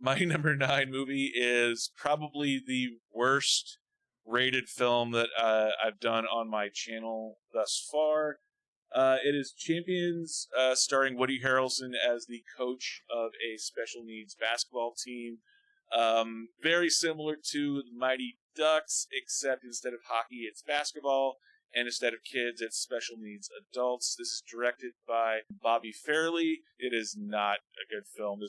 My number 9 movie is probably the worst rated film that I've done on my channel thus far. It is Champions, starring Woody Harrelson as the coach of a special needs basketball team. Very similar to the Mighty Ducks, except instead of hockey, it's basketball, and instead of kids, it's special needs adults. This is directed by Bobby Farrelly. It is not a good film.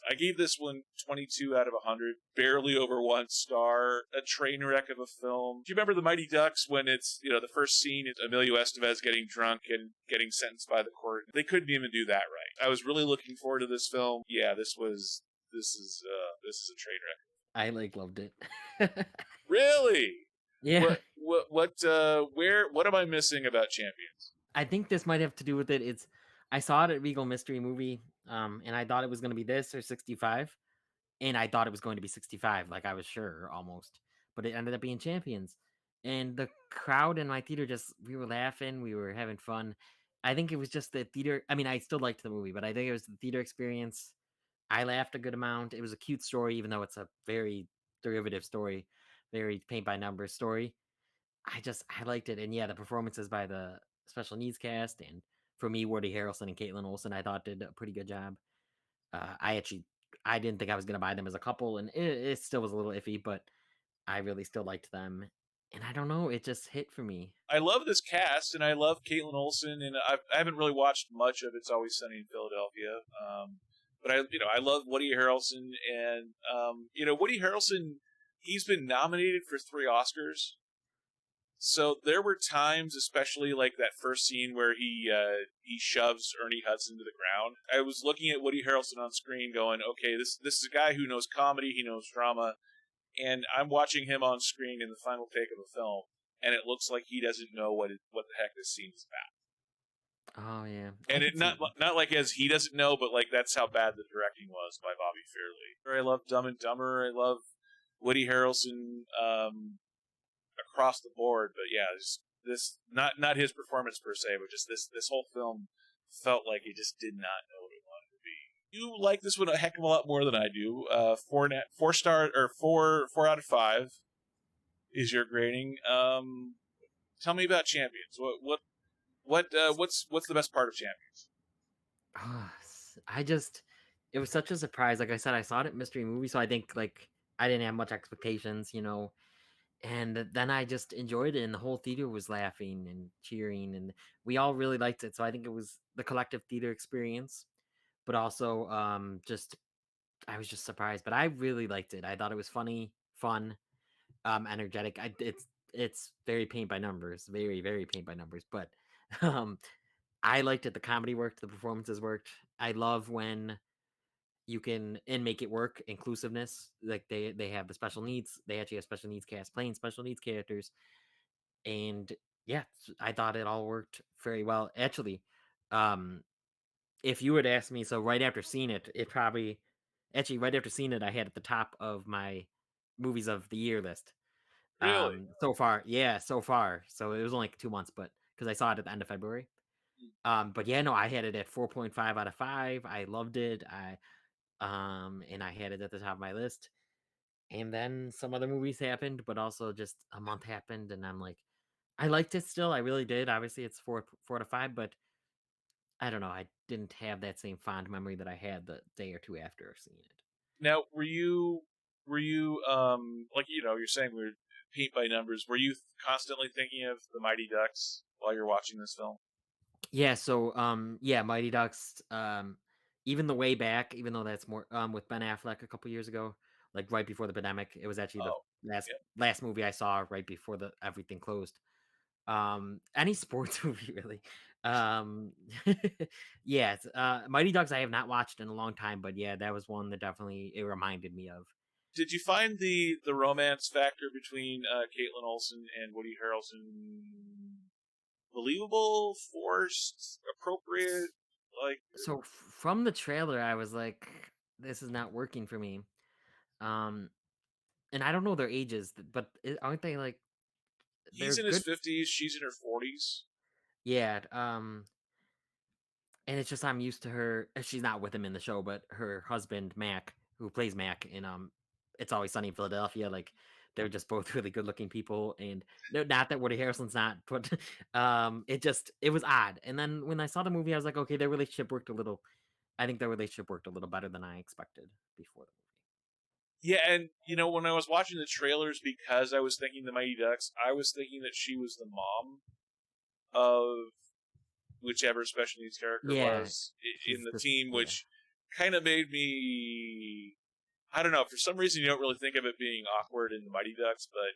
I gave this one 22 out of 100, barely over 1 star. A train wreck of a film. Do you remember the Mighty Ducks when it's, the first scene is Emilio Estevez getting drunk and getting sentenced by the court? They couldn't even do that right. I was really looking forward to this film. Yeah, this is a train wreck. I loved it. Really? Yeah. What am I missing about Champions? I think this might have to do with it. I saw it at Regal Mystery Movie, and I thought it was going to be this or 65, and I thought it was going to be 65, like I was sure almost, but it ended up being Champions, and the crowd in my theater we were laughing, we were having fun. I think it was just the theater. I mean, I still liked the movie, but I think it was the theater experience. I laughed a good amount. It was a cute story, even though it's a very derivative story, very paint by numbers story. I liked it, and yeah, the performances by the special needs cast, and for me, Woody Harrelson and Kaitlin Olson, I thought did a pretty good job. I didn't think I was gonna buy them as a couple, and it still was a little iffy, but I really still liked them, and I don't know, it just hit for me. I love this cast, and I love Kaitlin Olson, and I haven't really watched much of It's Always Sunny in Philadelphia. But I love Woody Harrelson, and Woody Harrelson, he's been nominated for 3 Oscars. So there were times, especially like that first scene where he shoves Ernie Hudson to the ground. I was looking at Woody Harrelson on screen, going, "Okay, this is a guy who knows comedy, he knows drama," and I'm watching him on screen in the final take of a film, and it looks like he doesn't know what the heck this scene is about. Oh, yeah. I And could it see not that. not like as he doesn't know, but like that's how bad the directing was by Bobby Fairley. I love Dumb and Dumber. I love Woody Harrelson. Across the board, but yeah, just this not his performance per se, but just this whole film felt like it just did not know what it wanted to be. You like this one a heck of a lot more than I do. 4 out of 5 is your grading. Tell me about Champions. What's the best part of Champions? It was such a surprise. Like I said, I saw it at Mystery Movie, so I think I didn't have much expectations, and then I just enjoyed it, and the whole theater was laughing and cheering, and we all really liked it. So I think it was the collective theater experience, but also just I was just surprised, but I really liked it. I thought it was funny, fun, energetic. It's very paint by numbers, very very paint by numbers, but um I liked it. The comedy worked, the performances worked. I love when you can and make it work, inclusiveness. Like they have the special needs. They actually have special needs cast playing special needs characters, and yeah, I thought it all worked very well. Actually, um, if you would ask me, so right after seeing it, right after seeing it, I had at the top of my movies of the year list. Really? So far, yeah, so far. So it was only like 2 months, but because I saw it at the end of February. But yeah, no, I had it at 4.5 out of 5. I loved it. And I had it at the top of my list. And then some other movies happened, but also just a month happened, and I'm like, I liked it still. I really did. Obviously, it's 4 to 5, but I don't know. I didn't have that same fond memory that I had the day or two after seeing it. Now, were you like you're saying we're paint by numbers? Were you constantly thinking of the Mighty Ducks while you're watching this film? Yeah. So, yeah, Mighty Ducks. Even the way back, even though that's more with Ben Affleck a couple years ago, like right before the pandemic, it was actually the Oh, last yeah. last movie I saw right before the everything closed. Any sports movie really. Um, yeah, Mighty Ducks I have not watched in a long time, but yeah, that was one that definitely it reminded me of. Did you find the romance factor between Kaitlin Olson and Woody Harrelson believable, forced, appropriate? Like, So from the trailer, I was like, this is not working for me. Um, and I don't know their ages, but aren't they like they're he's in his good? 50s, she's in her 40s. Yeah. And it's just I'm used to her. She's not with him in the show, but her husband Mac, who plays Mac in It's Always Sunny in Philadelphia. Like they're just both really good looking people, and no, not that Woody Harrelson's not, but it was odd. And then when I saw the movie, I was like, okay, their relationship worked a little. I think their relationship worked a little better than I expected before the Yeah, and when I was watching the trailers, because I was thinking the Mighty Ducks, I was thinking that she was the mom of whichever special needs character movie. Yeah, was in she's the this. team, Yeah. which kind of made me. I don't know. For some reason, you don't really think of it being awkward in the Mighty Ducks, but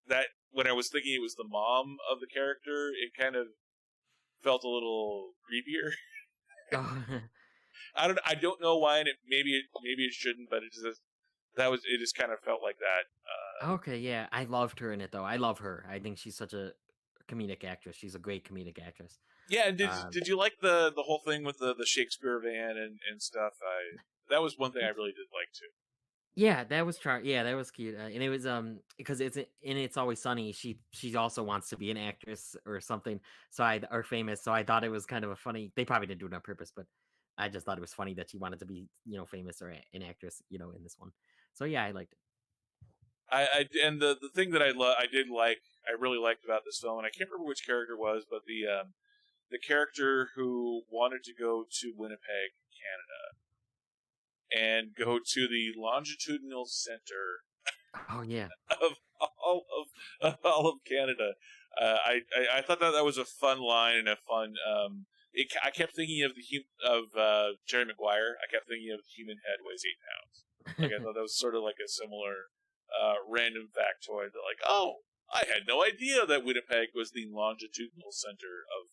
that when I was thinking it was the mom of the character, it kind of felt a little creepier. Oh, I don't know why, and maybe it shouldn't, but it just kind of felt like that. okay. Yeah, I loved her in it though. I love her. I think she's such a comedic actress. She's a great comedic actress. Yeah, and Um, did you like the whole thing with the Shakespeare van and stuff? That was one thing I really did like too. Yeah, that was yeah, that was cute, and it was, because It's Always Sunny, she also wants to be an actress or something, or famous, so I thought it was kind of a funny they probably didn't do it on purpose, but I just thought it was funny that she wanted to be, famous or an actress, in this one. So yeah, I liked it. And the thing that I really liked about this film, and I can't remember which character it was, but the character who wanted to go to Winnipeg, Canada, and go to the longitudinal center Oh, yeah. of all of Canada. I thought that was a fun line and a fun. I kept thinking of Jerry Maguire. I kept thinking of the human head weighs 8 pounds. Like I thought that was sort of like a similar random factoid. That like, oh, I had no idea that Winnipeg was the longitudinal center of